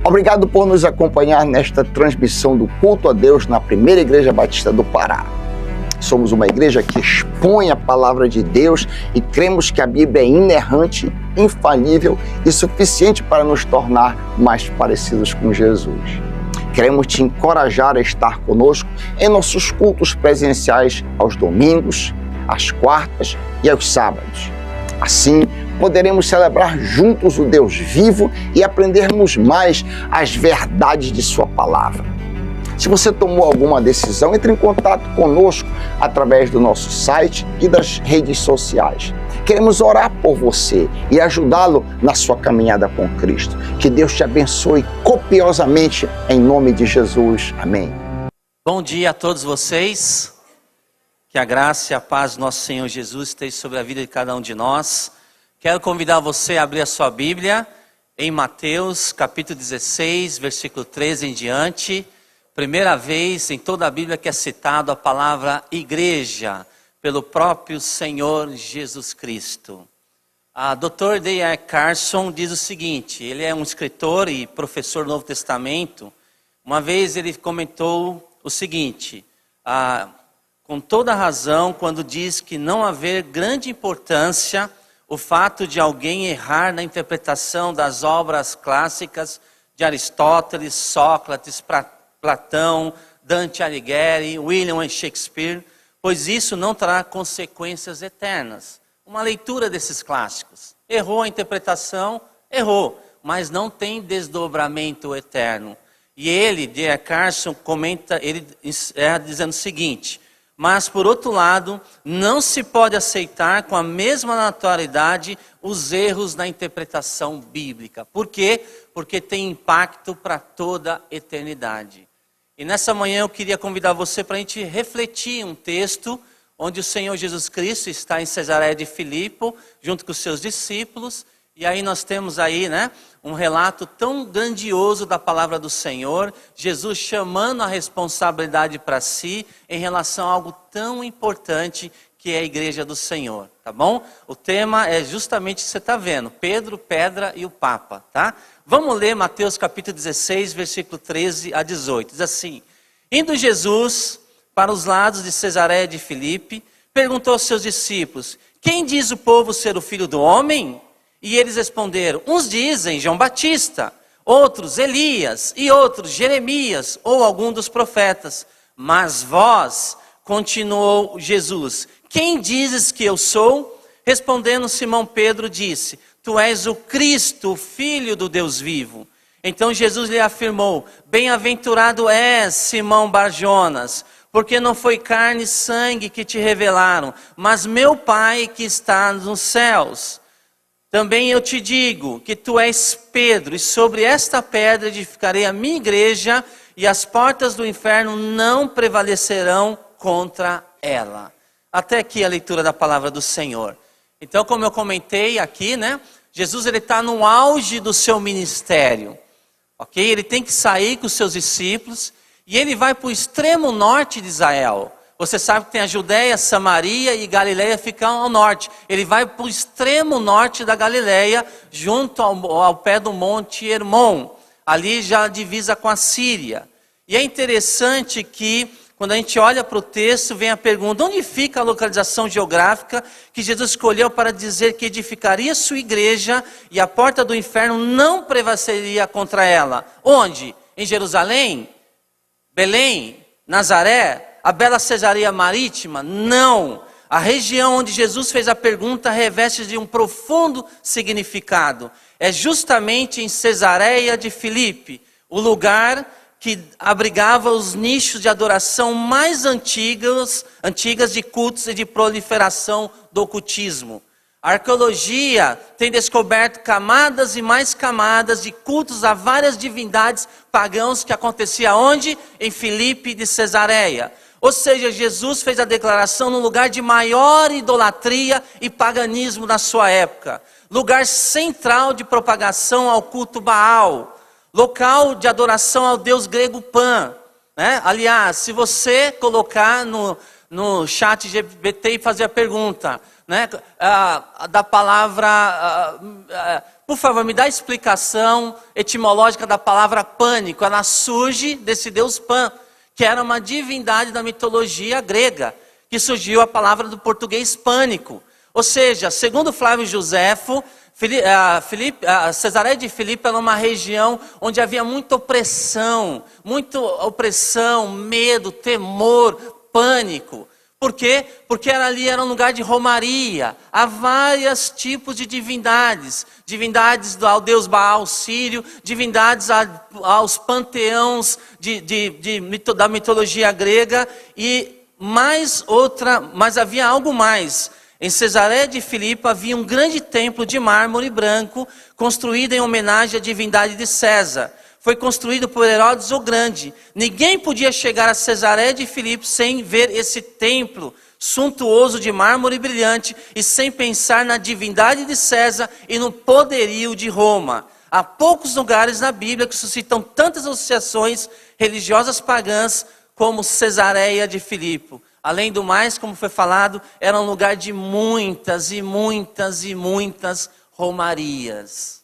Obrigado por nos acompanhar nesta transmissão do culto a Deus na Primeira Igreja Batista do Pará. Somos uma igreja que expõe a palavra de Deus e cremos que a Bíblia é inerrante, infalível e suficiente para nos tornar mais parecidos com Jesus. Queremos te encorajar a estar conosco em nossos cultos presenciais aos domingos, às quartas e aos sábados. Assim, poderemos celebrar juntos o Deus vivo e aprendermos mais as verdades de sua palavra. Se você tomou alguma decisão, entre em contato conosco através do nosso site e das redes sociais. Queremos orar por você e ajudá-lo na sua caminhada com Cristo. Que Deus te abençoe copiosamente em nome de Jesus. Amém. Bom dia a todos vocês. Que a graça e a paz do nosso Senhor Jesus esteja sobre a vida de cada um de nós. Quero convidar você a abrir a sua Bíblia em Mateus capítulo 16, versículo 13 em diante. Primeira vez em toda a Bíblia que é citado a palavra igreja pelo próprio Senhor Jesus Cristo. A Dr. D.A. Carson diz o seguinte, ele é um escritor e professor do Novo Testamento. Uma vez ele comentou o seguinte, com toda razão, quando diz que não haver grande importância o fato de alguém errar na interpretação das obras clássicas de Aristóteles, Sócrates, Platão, Dante Alighieri, William Shakespeare, pois isso não trará consequências eternas. Uma leitura desses clássicos. Errou a interpretação, errou, mas não tem desdobramento eterno. E ele, D.A. Carson, comenta, ele dizendo o seguinte, mas por outro lado, não se pode aceitar com a mesma naturalidade os erros na interpretação bíblica. Por quê? Porque tem impacto para toda a eternidade. E nessa manhã eu queria convidar você para a gente refletir um texto onde o Senhor Jesus Cristo está em Cesareia de Filipe, junto com os seus discípulos. E aí nós temos aí, um relato tão grandioso da palavra do Senhor, Jesus chamando a responsabilidade para si em relação a algo tão importante que é a igreja do Senhor, tá bom? O tema é justamente o que você está vendo, Pedro, Pedra e o Papa, tá? Vamos ler Mateus capítulo 16, versículo 13 a 18, diz assim, indo Jesus para os lados de Cesareia de Filipe, perguntou aos seus discípulos, quem diz o povo ser o Filho do Homem? E eles responderam, uns dizem João Batista, outros Elias e outros Jeremias ou algum dos profetas. Mas vós, continuou Jesus, quem dizes que eu sou? Respondendo Simão Pedro disse, tu és o Cristo, o Filho do Deus vivo. Então Jesus lhe afirmou, bem-aventurado és Simão Barjonas, porque não foi carne e sangue que te revelaram, mas meu Pai que está nos céus. Também eu te digo que tu és Pedro, e sobre esta pedra edificarei a minha igreja, e as portas do inferno não prevalecerão contra ela. Até aqui a leitura da palavra do Senhor. Então, como eu comentei aqui, Jesus ele está no auge do seu ministério. Ok? Ele tem que sair com os seus discípulos, e ele vai para o extremo norte de Israel. Você sabe que tem a Judéia, Samaria e Galileia ficam ao norte. Ele vai para o extremo norte da Galileia, junto ao pé do Monte Hermon. Ali já divisa com a Síria. E é interessante que, quando a gente olha para o texto, vem a pergunta, onde fica a localização geográfica que Jesus escolheu para dizer que edificaria sua igreja e a porta do inferno não prevaleceria contra ela? Onde? Em Jerusalém? Belém? Nazaré? A bela Cesareia Marítima? Não. A região onde Jesus fez a pergunta reveste de um profundo significado. É justamente em Cesareia de Filipe, o lugar que abrigava os nichos de adoração mais antigas de cultos e de proliferação do ocultismo. A arqueologia tem descoberto camadas e mais camadas de cultos a várias divindades pagãos que acontecia onde? Em Filipe de Cesareia. Ou seja, Jesus fez a declaração no lugar de maior idolatria e paganismo da sua época. Lugar central de propagação ao culto Baal. Local de adoração ao deus grego Pan. Aliás, se você colocar no chat GPT e fazer a pergunta, da palavra Por favor, me dá a explicação etimológica da palavra pânico. Ela surge desse deus Pan, que era uma divindade da mitologia grega, que surgiu a palavra do português pânico. Ou seja, segundo Flávio Joséfo, Cesareia de Filipe era uma região onde havia muita opressão, medo, temor, pânico. Por quê? Porque ali era um lugar de romaria. Há vários tipos de divindades. Divindades ao deus Baal sírio, divindades aos panteões da mitologia grega. Mas havia algo mais. Em Cesareia de Filipe havia um grande templo de mármore branco, construído em homenagem à divindade de César. Foi construído por Herodes o Grande. Ninguém podia chegar a Cesareia de Filipe sem ver esse templo suntuoso de mármore brilhante e sem pensar na divindade de César e no poderio de Roma. Há poucos lugares na Bíblia que suscitam tantas associações religiosas pagãs como Cesareia de Filipe. Além do mais, como foi falado, era um lugar de muitas e muitas e muitas romarias.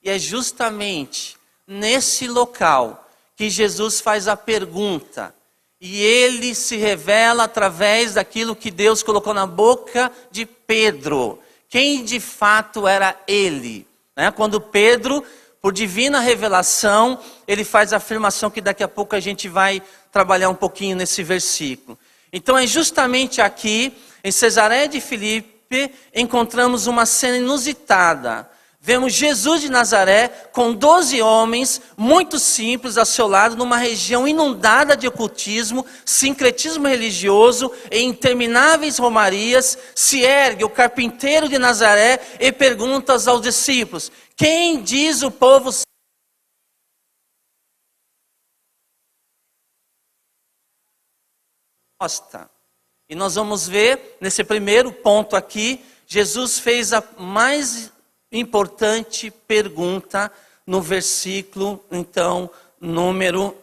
E é justamente nesse local que Jesus faz a pergunta, e ele se revela através daquilo que Deus colocou na boca de Pedro. Quem de fato era ele? Quando Pedro, por divina revelação, ele faz a afirmação que daqui a pouco a gente vai trabalhar um pouquinho nesse versículo. Então é justamente aqui, em Cesareia de Filipe, encontramos uma cena inusitada. Vemos Jesus de Nazaré com 12 homens muito simples ao seu lado, numa região inundada de ocultismo, sincretismo religioso e intermináveis romarias. Se ergue o carpinteiro de Nazaré e pergunta aos discípulos: quem diz o povo? E nós vamos ver, nesse primeiro ponto aqui, Jesus fez a mais importante pergunta no versículo, então, número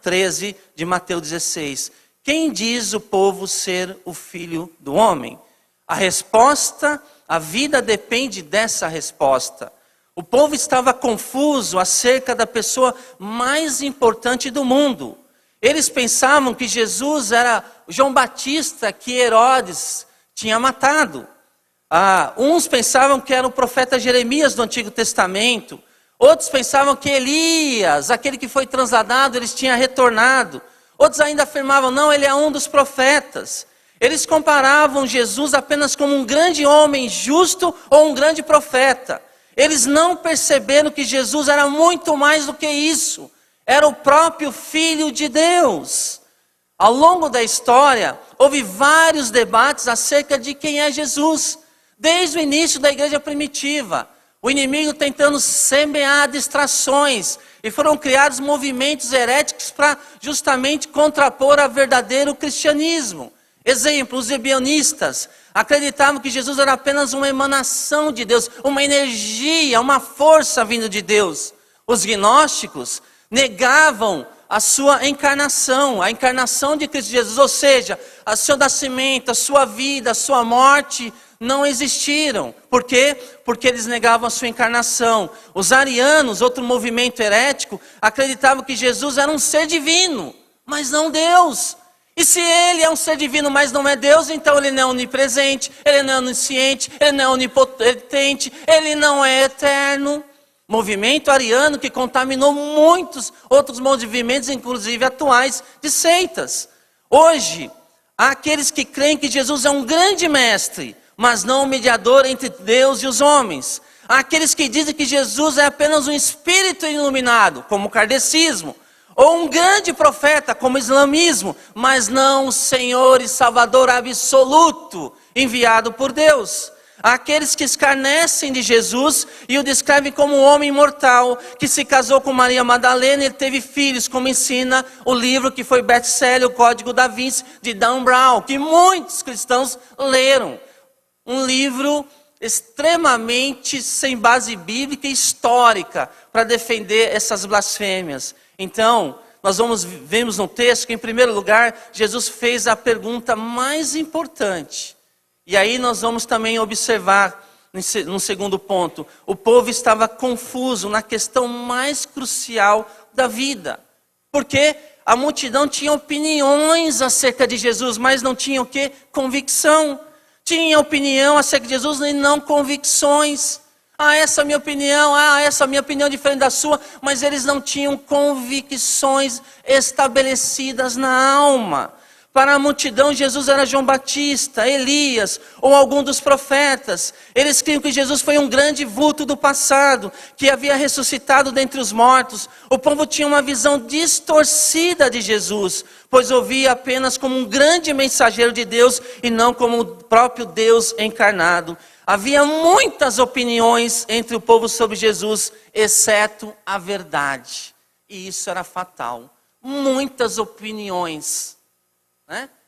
13 de Mateus 16. Quem diz o povo ser o Filho do Homem? A resposta, a vida depende dessa resposta. O povo estava confuso acerca da pessoa mais importante do mundo. Eles pensavam que Jesus era João Batista, que Herodes tinha matado. Uns pensavam que era o profeta Jeremias do Antigo Testamento. Outros pensavam que Elias, aquele que foi transladado, eles tinham retornado. Outros ainda afirmavam, não, ele é um dos profetas. Eles comparavam Jesus apenas como um grande homem justo ou um grande profeta. Eles não perceberam que Jesus era muito mais do que isso. Era o próprio Filho de Deus. Ao longo da história, houve vários debates acerca de quem é Jesus. Desde o início da igreja primitiva, o inimigo tentando semear distrações, e foram criados movimentos heréticos para justamente contrapor ao verdadeiro cristianismo. Exemplo, os ebionistas acreditavam que Jesus era apenas uma emanação de Deus, uma energia, uma força vindo de Deus. Os gnósticos negavam a sua encarnação, a encarnação de Cristo Jesus, ou seja, o seu nascimento, a sua vida, a sua morte não existiram. Por quê? Porque eles negavam a sua encarnação. Os arianos, outro movimento herético, acreditavam que Jesus era um ser divino, mas não Deus. E se ele é um ser divino, mas não é Deus, então ele não é onipresente, ele não é onisciente, ele não é onipotente, ele não é eterno. Movimento ariano que contaminou muitos outros movimentos, inclusive atuais, de seitas. Hoje, há aqueles que creem que Jesus é um grande mestre, mas não um mediador entre Deus e os homens. Há aqueles que dizem que Jesus é apenas um espírito iluminado, como o kardecismo, ou um grande profeta, como o islamismo, mas não o Senhor e Salvador absoluto, enviado por Deus. Há aqueles que escarnecem de Jesus e o descrevem como um homem imortal, que se casou com Maria Madalena e teve filhos, como ensina o livro que foi best-seller, O Código da Vinci, de Dan Brown, que muitos cristãos leram. Um livro extremamente sem base bíblica e histórica para defender essas blasfêmias. Então, nós vemos no texto que, em primeiro lugar, Jesus fez a pergunta mais importante. E aí nós vamos também observar num segundo ponto, o povo estava confuso na questão mais crucial da vida. Porque a multidão tinha opiniões acerca de Jesus, mas não tinha o quê? Convicção. Tinha opinião acerca de Jesus e não convicções. Essa é a minha opinião, essa é a minha opinião diferente da sua, mas eles não tinham convicções estabelecidas na alma. Para a multidão, Jesus era João Batista, Elias ou algum dos profetas. Eles criam que Jesus foi um grande vulto do passado, que havia ressuscitado dentre os mortos. O povo tinha uma visão distorcida de Jesus, pois o via apenas como um grande mensageiro de Deus e não como o próprio Deus encarnado. Havia muitas opiniões entre o povo sobre Jesus, exceto a verdade. E isso era fatal. Muitas opiniões,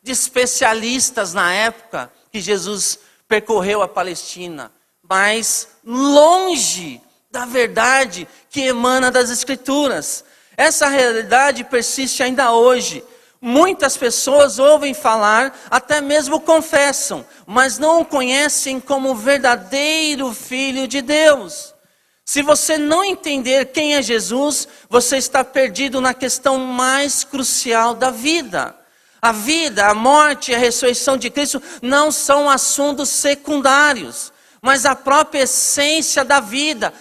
de especialistas na época que Jesus percorreu a Palestina, mas longe da verdade que emana das Escrituras. Essa realidade persiste ainda hoje. Muitas pessoas ouvem falar, até mesmo confessam, mas não o conhecem como o verdadeiro Filho de Deus. Se você não entender quem é Jesus, você está perdido na questão mais crucial da vida. A vida, a morte e a ressurreição de Cristo não são assuntos secundários, mas a própria essência da vida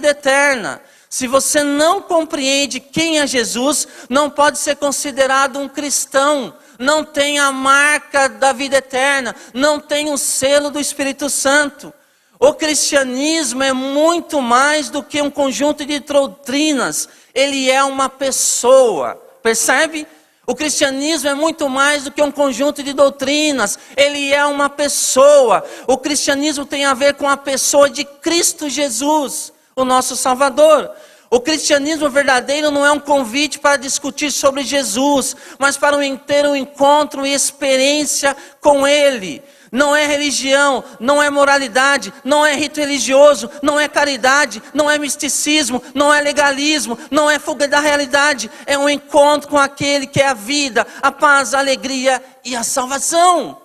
eterna. Se você não compreende quem é Jesus, não pode ser considerado um cristão, não tem a marca da vida eterna, não tem o selo do Espírito Santo. O cristianismo é muito mais do que um conjunto de doutrinas, ele é uma pessoa, percebe? O cristianismo é muito mais do que um conjunto de doutrinas, ele é uma pessoa. O cristianismo tem a ver com a pessoa de Cristo Jesus, o nosso Salvador. O cristianismo verdadeiro não é um convite para discutir sobre Jesus, mas para ter um encontro e experiência com Ele. Não é religião, não é moralidade, não é rito religioso, não é caridade, não é misticismo, não é legalismo, não é fuga da realidade. É um encontro com aquele que é a vida, a paz, a alegria e a salvação.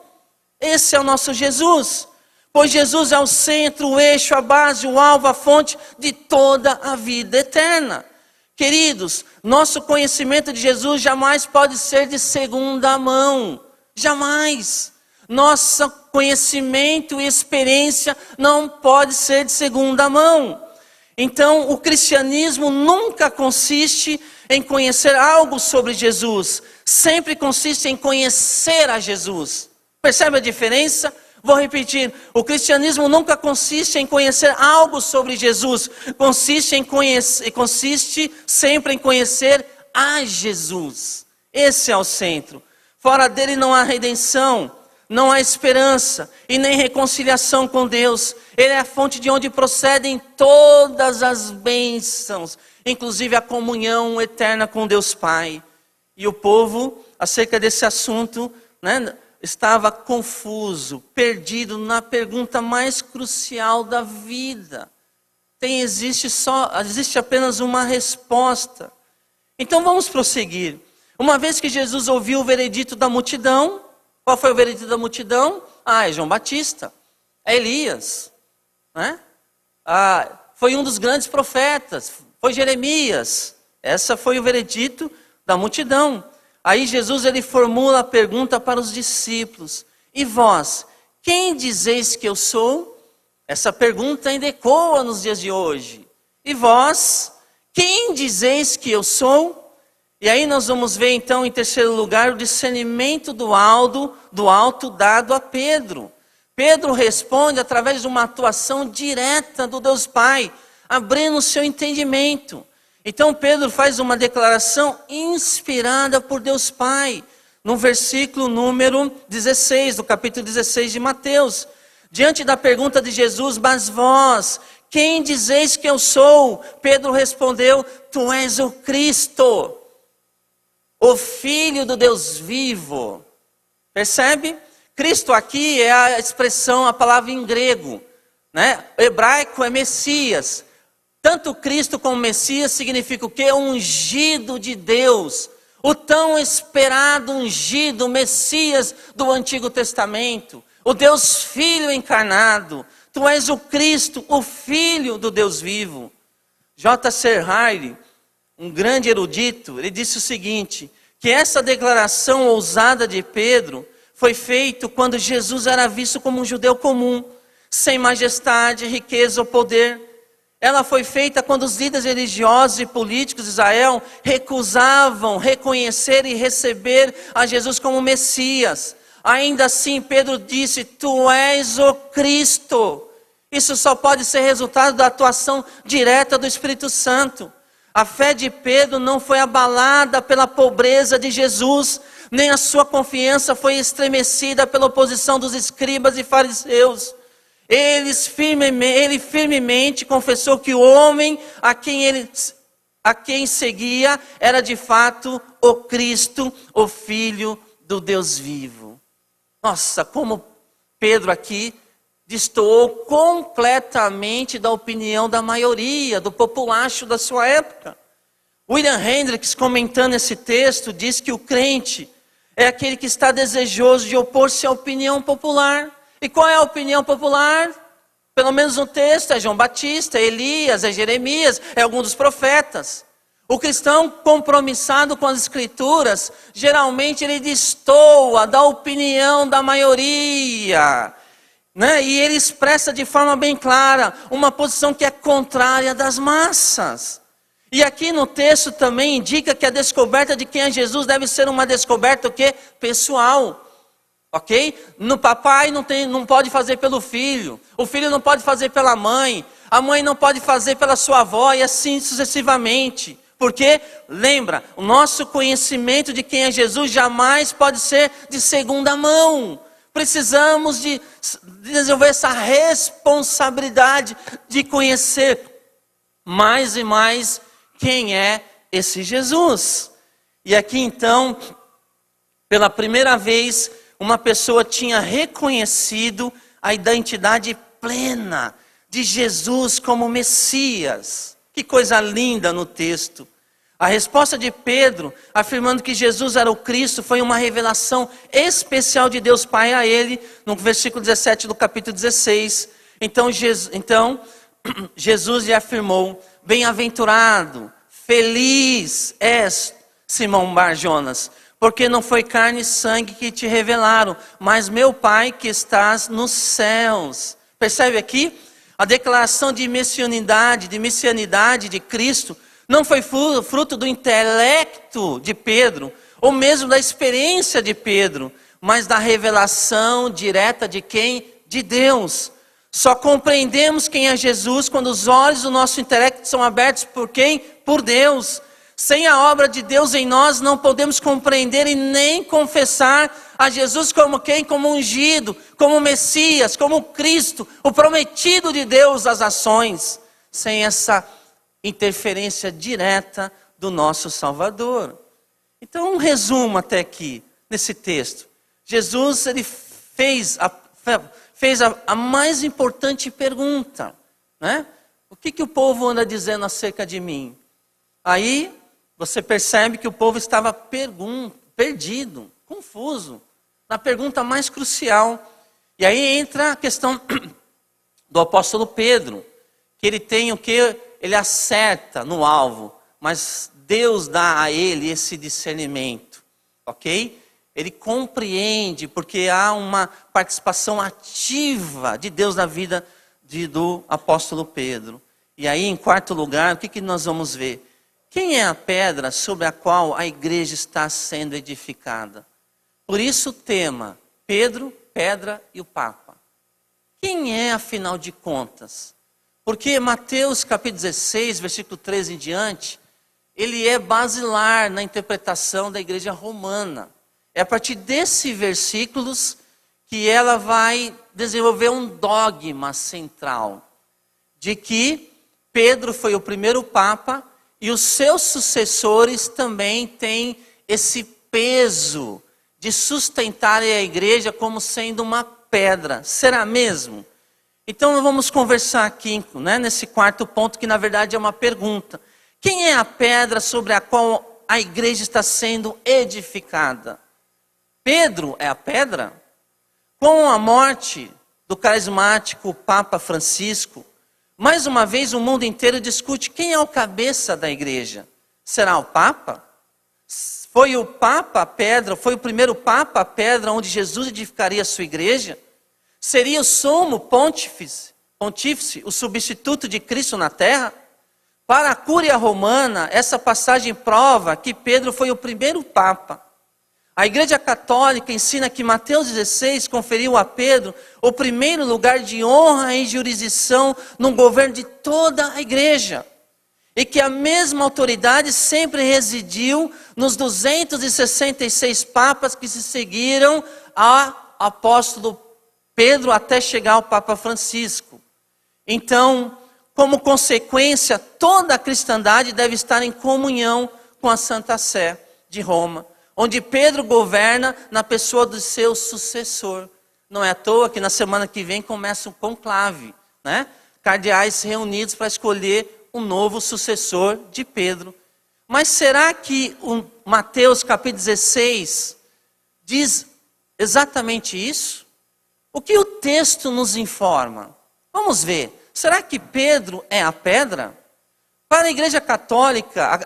Esse é o nosso Jesus. Pois Jesus é o centro, o eixo, a base, o alvo, a fonte de toda a vida eterna. Queridos, nosso conhecimento de Jesus jamais pode ser de segunda mão. Jamais. Nosso conhecimento e experiência não pode ser de segunda mão. Então, o cristianismo nunca consiste em conhecer algo sobre Jesus. Sempre consiste em conhecer a Jesus. Percebe a diferença? Vou repetir, o cristianismo nunca consiste em conhecer algo sobre Jesus. Consiste sempre em conhecer a Jesus. Esse é o centro. Fora dele não há redenção. Não há esperança e nem reconciliação com Deus. Ele é a fonte de onde procedem todas as bênçãos, inclusive a comunhão eterna com Deus Pai. E o povo, acerca desse assunto, estava confuso, perdido na pergunta mais crucial da vida. Existe apenas uma resposta. Então vamos prosseguir. Uma vez que Jesus ouviu o veredito da multidão, qual foi o veredito da multidão? É João Batista, é Elias, foi um dos grandes profetas, foi Jeremias. Essa foi o veredito da multidão. Aí Jesus ele formula a pergunta para os discípulos: e vós, quem dizeis que eu sou? Essa pergunta ainda ecoa nos dias de hoje. E vós, quem dizeis que eu sou? E aí nós vamos ver então em terceiro lugar o discernimento do alto dado a Pedro. Pedro responde através de uma atuação direta do Deus Pai, abrindo o seu entendimento. Então Pedro faz uma declaração inspirada por Deus Pai, no versículo número 16, do capítulo 16 de Mateus. Diante da pergunta de Jesus: mas vós, quem dizeis que eu sou? Pedro respondeu: tu és o Cristo, o Filho do Deus vivo. Percebe? Cristo aqui é a expressão, a palavra em grego, O hebraico é Messias. Tanto Cristo como Messias significa o quê? Ungido de Deus. O tão esperado ungido, Messias do Antigo Testamento. O Deus Filho encarnado. Tu és o Cristo, o Filho do Deus vivo. J.C. Ryle, um grande erudito, ele disse o seguinte, que essa declaração ousada de Pedro foi feita quando Jesus era visto como um judeu comum, sem majestade, riqueza ou poder. Ela foi feita quando os líderes religiosos e políticos de Israel recusavam reconhecer e receber a Jesus como Messias. Ainda assim, Pedro disse, tu és o Cristo. Isso só pode ser resultado da atuação direta do Espírito Santo. A fé de Pedro não foi abalada pela pobreza de Jesus, nem a sua confiança foi estremecida pela oposição dos escribas e fariseus. Ele firmemente confessou que o homem a quem seguia era de fato o Cristo, o Filho do Deus vivo. Nossa, como Pedro aqui destoou completamente da opinião da maioria, do populacho da sua época. William Hendricks, comentando esse texto, diz que o crente é aquele que está desejoso de opor-se à opinião popular. E qual é a opinião popular? Pelo menos no texto, é João Batista, é Elias, é Jeremias, é algum dos profetas. O cristão compromissado com as escrituras, geralmente ele destoa da opinião da maioria, né? E ele expressa de forma bem clara uma posição que é contrária das massas. E aqui no texto também indica que a descoberta de quem é Jesus deve ser uma descoberta o quê? Pessoal. Ok? No papai não pode fazer pelo filho, o filho não pode fazer pela mãe, a mãe não pode fazer pela sua avó e assim sucessivamente. Porque, lembra, o nosso conhecimento de quem é Jesus jamais pode ser de segunda mão. Precisamos de desenvolver essa responsabilidade de conhecer mais e mais quem é esse Jesus. E aqui então, pela primeira vez, uma pessoa tinha reconhecido a identidade plena de Jesus como Messias. Que coisa linda no texto. A resposta de Pedro, afirmando que Jesus era o Cristo, foi uma revelação especial de Deus Pai a ele, no versículo 17 do capítulo 16. Então Jesus lhe afirmou, bem-aventurado, feliz és, Simão Bar-Jonas, porque não foi carne e sangue que te revelaram, mas meu Pai que estás nos céus. Percebe aqui? A declaração de messianidade de Cristo, não foi fruto do intelecto de Pedro, ou mesmo da experiência de Pedro, mas da revelação direta de quem? De Deus. Só compreendemos quem é Jesus quando os olhos do nosso intelecto são abertos por quem? Por Deus. Sem a obra de Deus em nós, não podemos compreender e nem confessar a Jesus como quem? Como ungido, como Messias, como Cristo, o prometido de Deus às nações. Sem essa interferência direta do nosso Salvador. Então, um resumo até aqui, nesse texto. Jesus, ele fez a mais importante pergunta, né? O que o povo anda dizendo acerca de mim? Aí, você percebe que o povo estava perdido, confuso, na pergunta mais crucial. E aí entra a questão do apóstolo Pedro, que ele tem o que? Ele acerta no alvo, mas Deus dá a ele esse discernimento, ok? Ele compreende, porque há uma participação ativa de Deus na vida do apóstolo Pedro. E aí, em quarto lugar, o que nós vamos ver? Quem é a pedra sobre a qual a igreja está sendo edificada? Por isso o tema, Pedro, pedra e o Papa. Quem é, afinal de contas? Porque Mateus capítulo 16, versículo 13 em diante, ele é basilar na interpretação da igreja romana. É a partir desses versículos que ela vai desenvolver um dogma central, de que Pedro foi o primeiro Papa, e os seus sucessores também têm esse peso de sustentarem a igreja como sendo uma pedra. Será mesmo? Então vamos conversar aqui, né, nesse quarto ponto, que na verdade é uma pergunta. Quem é a pedra sobre a qual a igreja está sendo edificada? Pedro é a pedra? Com a morte do carismático Papa Francisco, mais uma vez o mundo inteiro discute quem é o cabeça da igreja. Será o Papa? Foi o Papa a pedra, foi o primeiro Papa a pedra onde Jesus edificaria a sua igreja? Seria o sumo pontífice, o substituto de Cristo na terra? Para a Cúria Romana, essa passagem prova que Pedro foi o primeiro Papa. A Igreja Católica ensina que Mateus 16 conferiu a Pedro o primeiro lugar de honra e jurisdição no governo de toda a igreja. E que a mesma autoridade sempre residiu nos 266 papas que se seguiram ao apóstolo Pedro até chegar ao Papa Francisco. Então, como consequência, toda a cristandade deve estar em comunhão com a Santa Sé de Roma, onde Pedro governa na pessoa do seu sucessor. Não é à toa que na semana que vem começa o conclave, né? Cardeais reunidos para escolher um novo sucessor de Pedro. Mas será que o Mateus capítulo 16 diz exatamente isso? O que o texto nos informa? Vamos ver. Será que Pedro é a pedra? Para a Igreja Católica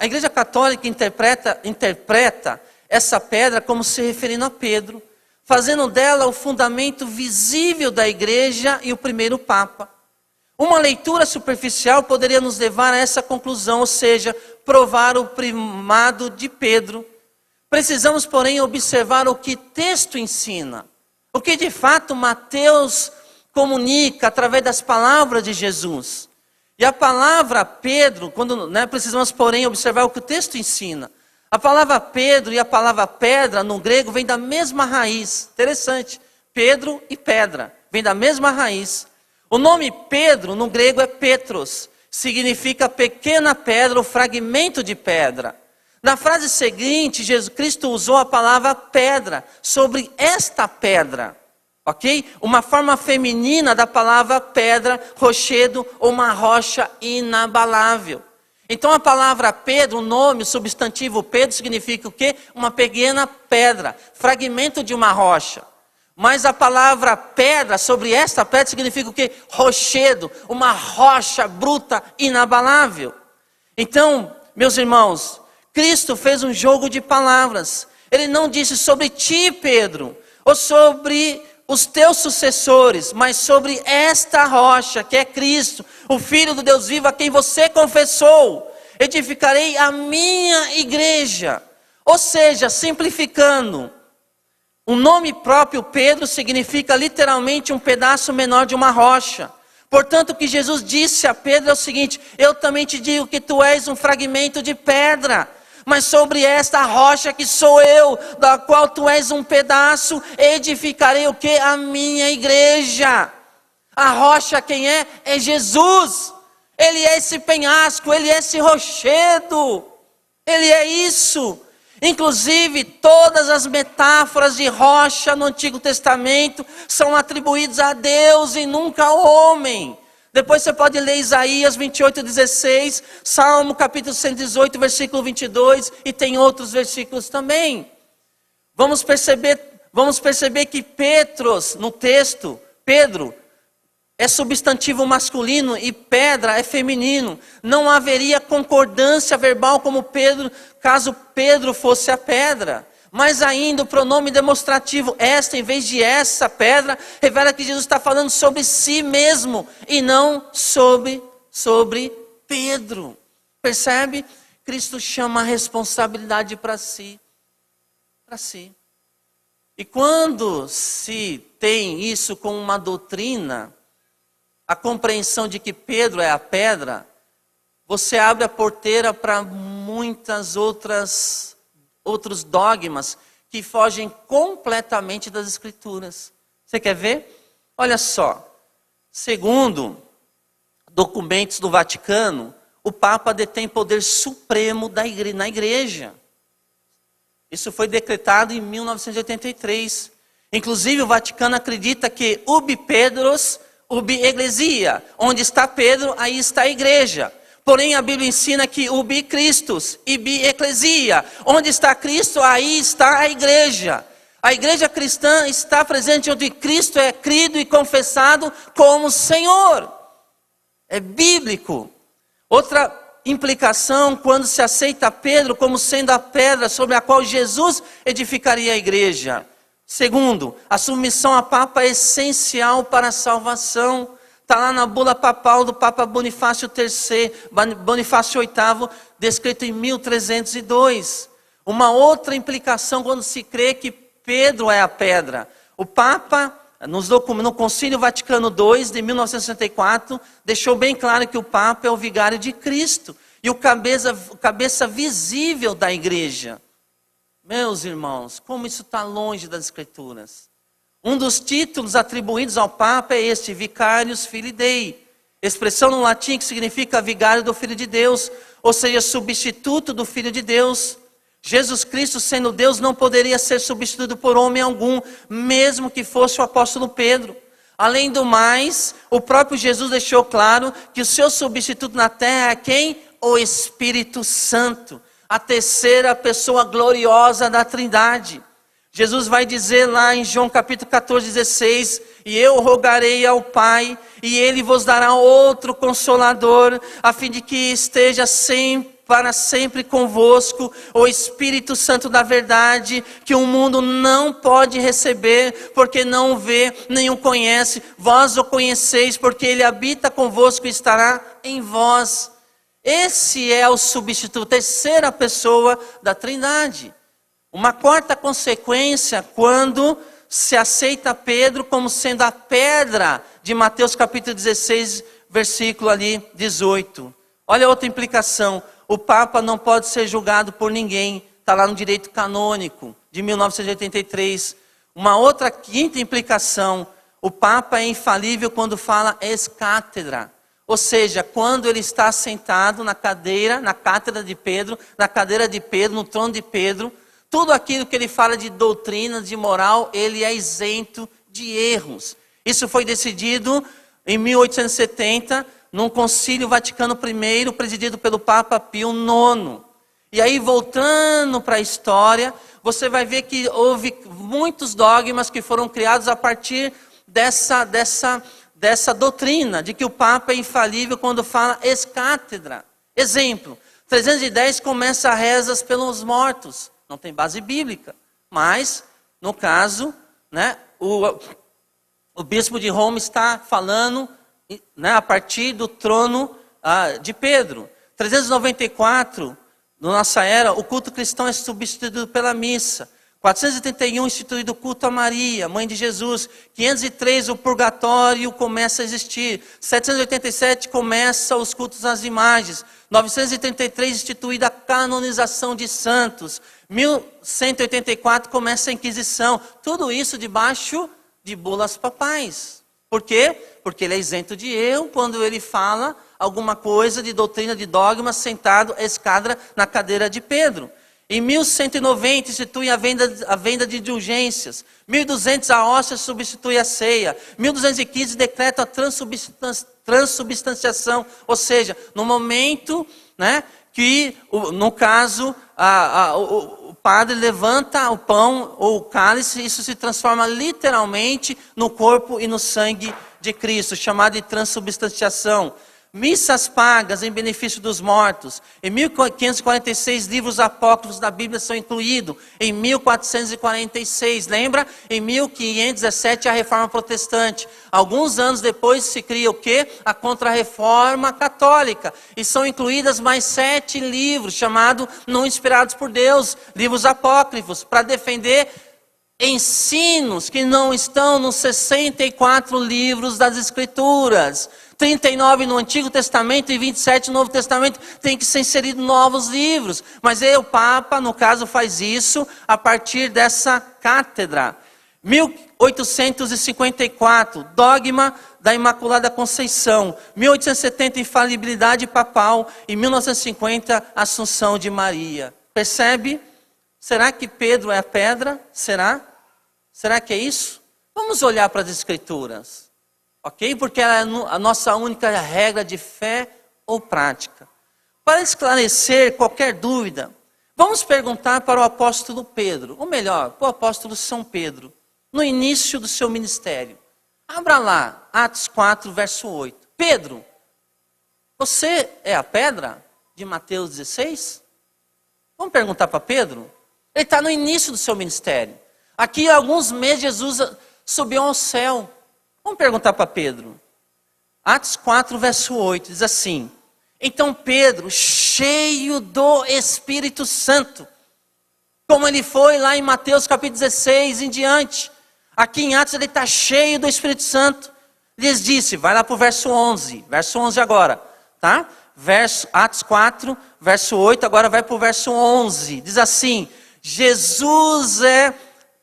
interpreta essa pedra como se referindo a Pedro, fazendo dela o fundamento visível da igreja e o primeiro Papa. Uma leitura superficial poderia nos levar a essa conclusão, ou seja, provar o primado de Pedro. Precisamos, porém, observar o que o texto ensina, o que de fato Mateus comunica através das palavras de Jesus. E a palavra Pedro, precisamos, porém, observar o que o texto ensina. A palavra Pedro e a palavra pedra no grego vem da mesma raiz. Interessante. Pedro e pedra vem da mesma raiz. O nome Pedro no grego é Petros. Significa pequena pedra ou fragmento de pedra. Na frase seguinte, Jesus Cristo usou a palavra pedra sobre esta pedra. Ok? Uma forma feminina da palavra pedra, rochedo ou uma rocha inabalável. Então a palavra Pedro, o nome, o substantivo Pedro, significa o quê? Uma pequena pedra, fragmento de uma rocha. Mas a palavra pedra, sobre esta pedra, significa o quê? Rochedo, uma rocha bruta, inabalável. Então, meus irmãos, Cristo fez um jogo de palavras. Ele não disse sobre ti, Pedro, ou sobre os teus sucessores, mas sobre esta rocha, que é Cristo, o Filho do Deus vivo, a quem você confessou, edificarei a minha igreja. Ou seja, simplificando, o nome próprio Pedro significa literalmente um pedaço menor de uma rocha. Portanto, o que Jesus disse a Pedro é o seguinte: eu também te digo que tu és um fragmento de pedra, mas sobre esta rocha que sou eu, da qual tu és um pedaço, edificarei o que? A minha igreja. A rocha quem é? É Jesus. Ele é esse penhasco, ele é esse rochedo. Ele é isso. Inclusive, todas as metáforas de rocha no Antigo Testamento são atribuídas a Deus e nunca ao homem. Depois você pode ler Isaías 28:16, Salmo capítulo 118, versículo 22, e tem outros versículos também. Vamos perceber que Petros, no texto, Pedro, é substantivo masculino e pedra é feminino. Não haveria concordância verbal como Pedro, caso Pedro fosse a pedra. Mas ainda o pronome demonstrativo esta, em vez de essa pedra, revela que Jesus está falando sobre si mesmo e não sobre Pedro. Percebe? Cristo chama a responsabilidade para si. Para si. E quando se tem isso como uma doutrina, a compreensão de que Pedro é a pedra, você abre a porteira para muitas outros dogmas que fogem completamente das Escrituras. Você quer ver? Olha só. Segundo documentos do Vaticano, o Papa detém poder supremo na igreja. Isso foi decretado em 1983. Inclusive o Vaticano acredita que ubi Pedros, ubi Ecclesia. Onde está Pedro, aí está a igreja. Porém a Bíblia ensina que ubi Christus, ibi Ecclesia. Onde está Cristo, aí está a igreja. A igreja cristã está presente onde Cristo é crido e confessado como Senhor. É bíblico. Outra implicação, quando se aceita Pedro como sendo a pedra sobre a qual Jesus edificaria a igreja. Segundo, a submissão a Papa é essencial para a salvação. Está lá na bula papal do Papa Bonifácio VIII, descrito em 1302. Uma outra implicação quando se crê que Pedro é a pedra. O Papa, no Concílio Vaticano II, de 1964, deixou bem claro que o Papa é o vigário de Cristo e o cabeça visível da igreja. Meus irmãos, como isso está longe das Escrituras. Um dos títulos atribuídos ao Papa é este, Vicarius Filii Dei, expressão no latim que significa vigário do Filho de Deus, ou seja, substituto do Filho de Deus. Jesus Cristo, sendo Deus, não poderia ser substituído por homem algum, mesmo que fosse o apóstolo Pedro. Além do mais, o próprio Jesus deixou claro que o seu substituto na terra é quem? O Espírito Santo, a terceira pessoa gloriosa da Trindade. Jesus vai dizer lá em João capítulo 14, 16, e eu rogarei ao Pai, e Ele vos dará outro Consolador, a fim de que esteja para sempre convosco, o Espírito Santo da verdade, que o mundo não pode receber, porque não o vê, nem o conhece. Vós o conheceis, porque Ele habita convosco e estará em vós. Esse é o substituto, terceira pessoa da Trindade. Uma quarta consequência, quando se aceita Pedro como sendo a pedra de Mateus capítulo 16, versículo ali 18. Olha outra implicação, o Papa não pode ser julgado por ninguém, está lá no direito canônico de 1983. Uma outra quinta implicação, o Papa é infalível quando fala ex cátedra. Ou seja, quando ele está sentado na cátedra de Pedro, na cadeira de Pedro, no trono de Pedro, tudo aquilo que ele fala de doutrina, de moral, ele é isento de erros. Isso foi decidido em 1870, num Concílio Vaticano I, presidido pelo Papa Pio IX. E aí, voltando para a história, você vai ver que houve muitos dogmas que foram criados a partir dessa doutrina, de que o Papa é infalível quando fala ex cátedra. Exemplo, 310 começa rezas pelos mortos. Não tem base bíblica, mas, no caso, né, o bispo de Roma está falando, né, a partir do trono de Pedro. 394, na nossa era, o culto cristão é substituído pela missa. 431, instituído o culto a Maria, mãe de Jesus. 503, o purgatório começa a existir. 787, começa os cultos às imagens. 933, instituída a canonização de santos. 1184, começa a Inquisição. Tudo isso debaixo de bulas papais. Por quê? Porque ele é isento de erro quando ele fala alguma coisa de doutrina, de dogma, sentado à escada na cadeira de Pedro. Em 1190, institui a venda de indulgências. 1200, a hóstia substitui a ceia. 1215, decreta a transubstanciação. Ou seja, no momento, né, que, no caso, o padre levanta o pão ou o cálice, isso se transforma literalmente no corpo e no sangue de Cristo, chamado de transubstanciação. Missas pagas em benefício dos mortos. Em 1546, livros apócrifos da Bíblia são incluídos. Em 1446, lembra? Em 1517, a Reforma Protestante. Alguns anos depois se cria o quê? A Contra-Reforma Católica. E são incluídas mais 7 livros, chamados não inspirados por Deus, livros apócrifos, para defender ensinos que não estão nos 64 livros das Escrituras. 39 no Antigo Testamento e 27 no Novo Testamento, tem que ser inserido novos livros. Mas aí o Papa, no caso, faz isso a partir dessa cátedra. 1854, dogma da Imaculada Conceição. 1870, infalibilidade papal. E 1950, Assunção de Maria. Percebe? Será que Pedro é a pedra? Será? Será que é isso? Vamos olhar para as Escrituras. Ok? Porque ela é a nossa única regra de fé ou prática. Para esclarecer qualquer dúvida, Vamos perguntar para o apóstolo Pedro, ou melhor, para o apóstolo São Pedro, no início do seu ministério. Abra lá, Atos 4, verso 8. Pedro, você é a pedra de Mateus 16? Vamos perguntar para Pedro? Ele está no início do seu ministério. Aqui há alguns meses Jesus subiu ao céu. Vamos perguntar para Pedro. Atos 4, verso 8, diz assim: então Pedro, cheio do Espírito Santo, como ele foi lá em Mateus capítulo 16 em diante, aqui em Atos ele está cheio do Espírito Santo, lhes disse, vai lá para o verso 11 agora, tá? Atos 4, verso 8, agora vai para o verso 11, diz assim,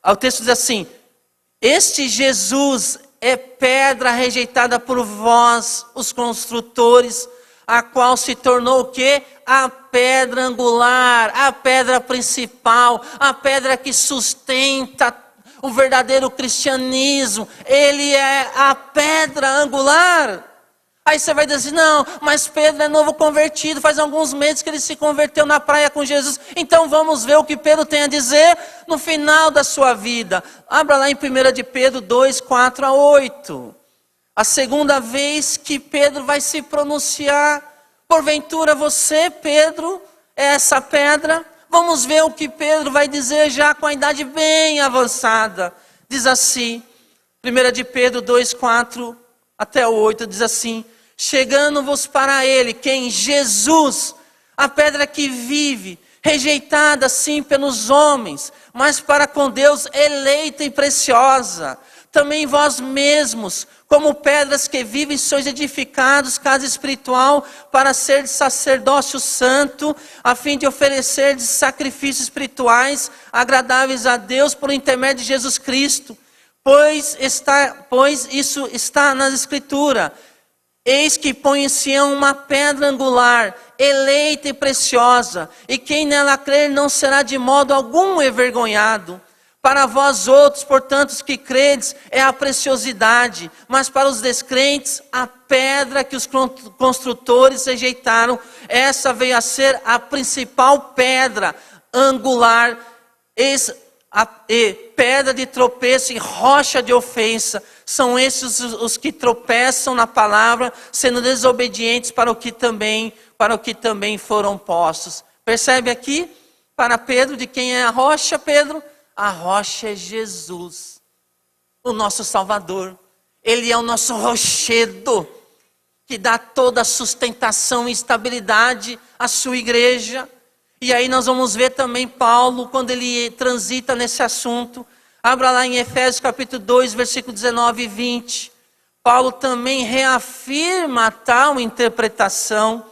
o texto diz assim, este Jesus é pedra rejeitada por vós, os construtores, a qual se tornou o quê? A pedra angular, a pedra principal, a pedra que sustenta o verdadeiro cristianismo. Ele é a pedra angular. Aí você vai dizer, não, mas Pedro é novo convertido, faz alguns meses que ele se converteu na praia com Jesus. Então vamos ver o que Pedro tem a dizer no final da sua vida. Abra lá em 1 de Pedro 2, 4 a 8. A segunda vez que Pedro vai se pronunciar, porventura você, Pedro, é essa pedra? Vamos ver o que Pedro vai dizer já com a idade bem avançada. Diz assim, 1 de Pedro 2, 4 até 8, diz assim, chegando-vos para ele, quem? Jesus, a pedra que vive, rejeitada sim pelos homens, mas para com Deus eleita e preciosa. Também vós mesmos, como pedras que vivem, sois edificados, casa espiritual, para ser sacerdócio santo, a fim de oferecer sacrifícios espirituais, agradáveis a Deus, por intermédio de Jesus Cristo. Pois isso está na Escritura. Eis que põe em Sião uma pedra angular, eleita e preciosa, e quem nela crer não será de modo algum envergonhado. Para vós outros, portanto, os que credes, é a preciosidade, mas para os descrentes, a pedra que os construtores rejeitaram, essa veio a ser a principal pedra angular, e pedra de tropeço e rocha de ofensa. São esses os que tropeçam na palavra, sendo desobedientes para o que também foram postos. Percebe aqui, para Pedro, de quem é a rocha, Pedro? A rocha é Jesus, o nosso Salvador. Ele é o nosso rochedo, que dá toda a sustentação e estabilidade à sua igreja. E aí nós vamos ver também Paulo, quando ele transita nesse assunto. Abra lá em Efésios capítulo 2, versículo 19 e 20. Paulo também reafirma a tal interpretação.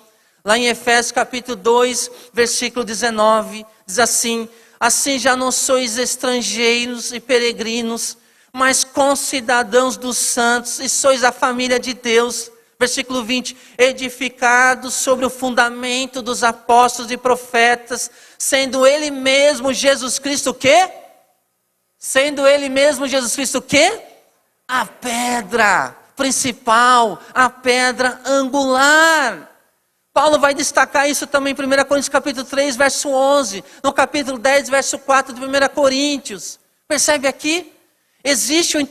Lá em Efésios capítulo 2, versículo 19, diz assim: assim já não sois estrangeiros e peregrinos, mas concidadãos dos santos, e sois a família de Deus. Versículo 20, edificados sobre o fundamento dos apóstolos e profetas, sendo ele mesmo Jesus Cristo o quê? Sendo ele mesmo Jesus Cristo o quê? A pedra principal, a pedra angular. Paulo vai destacar isso também em 1 Coríntios capítulo 3, verso 11, no capítulo 10, verso 4 de 1 Coríntios. Percebe aqui? Existe o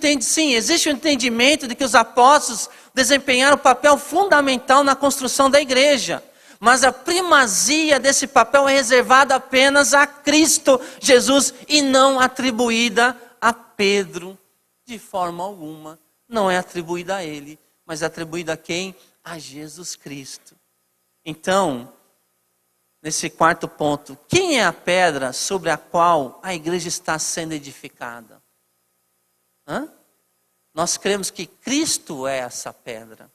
entendimento de que os apóstolos desempenharam um papel fundamental na construção da igreja. Mas a primazia desse papel é reservada apenas a Cristo Jesus e não atribuída a Pedro. De forma alguma, não é atribuída a ele, mas é atribuída a quem? A Jesus Cristo. Então, nesse quarto ponto, quem é a pedra sobre a qual a igreja está sendo edificada? Nós cremos que Cristo é essa pedra.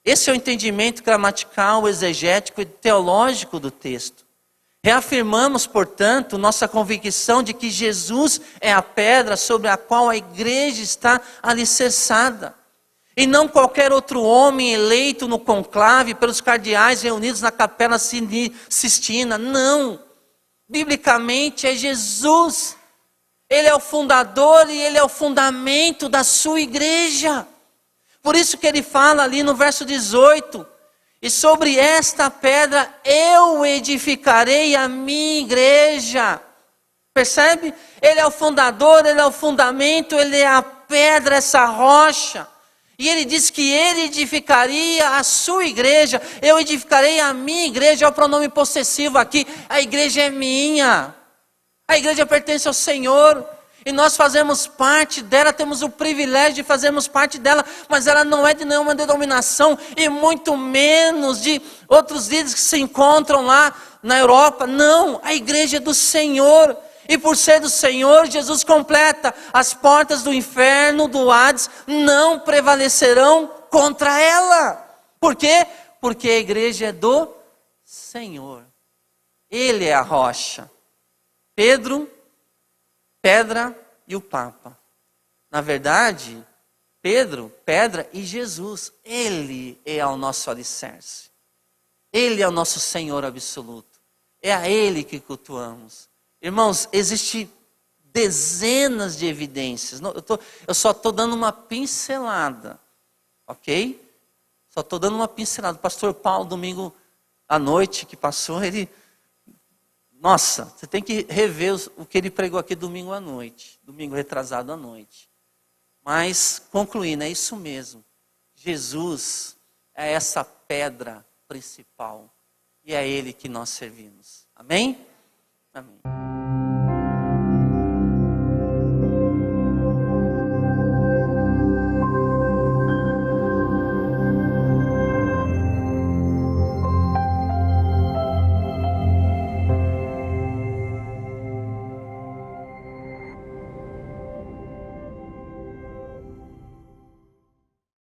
Esse é o entendimento gramatical, exegético e teológico do texto. Reafirmamos, portanto, nossa convicção de que Jesus é a pedra sobre a qual a igreja está alicerçada. E não qualquer outro homem eleito no conclave pelos cardeais reunidos na Capela Sistina. Não. Biblicamente é Jesus. Ele é o fundador e ele é o fundamento da sua igreja. Por isso que ele fala ali no verso 18, E sobre esta pedra eu edificarei a minha igreja. Percebe? Ele é o fundador, ele é o fundamento, ele é a pedra, essa rocha. E ele diz que ele edificaria a sua igreja, eu edificarei a minha igreja, é o pronome possessivo aqui, a igreja é minha. A igreja pertence ao Senhor. E nós fazemos parte dela, temos o privilégio de fazermos parte dela, mas ela não é de nenhuma denominação, e muito menos de outros líderes que se encontram lá na Europa. Não, a igreja é do Senhor. E por ser do Senhor, Jesus completa: as portas do inferno, do Hades, não prevalecerão contra ela. Por quê? Porque a igreja é do Senhor. Ele é a rocha. Pedro, pedra e o Papa. Na verdade, Pedro, pedra e Jesus. Ele é o nosso alicerce. Ele é o nosso Senhor absoluto. É a Ele que cultuamos. Irmãos, existem dezenas de evidências. Eu só estou dando uma pincelada. Ok? Só estou dando uma pincelada. O pastor Paulo, domingo à noite que passou, ele... Nossa, você tem que rever o que ele pregou aqui domingo à noite. Domingo retrasado à noite. Mas, concluindo, é isso mesmo. Jesus é essa pedra principal. E é Ele que nós servimos. Amém? Amém.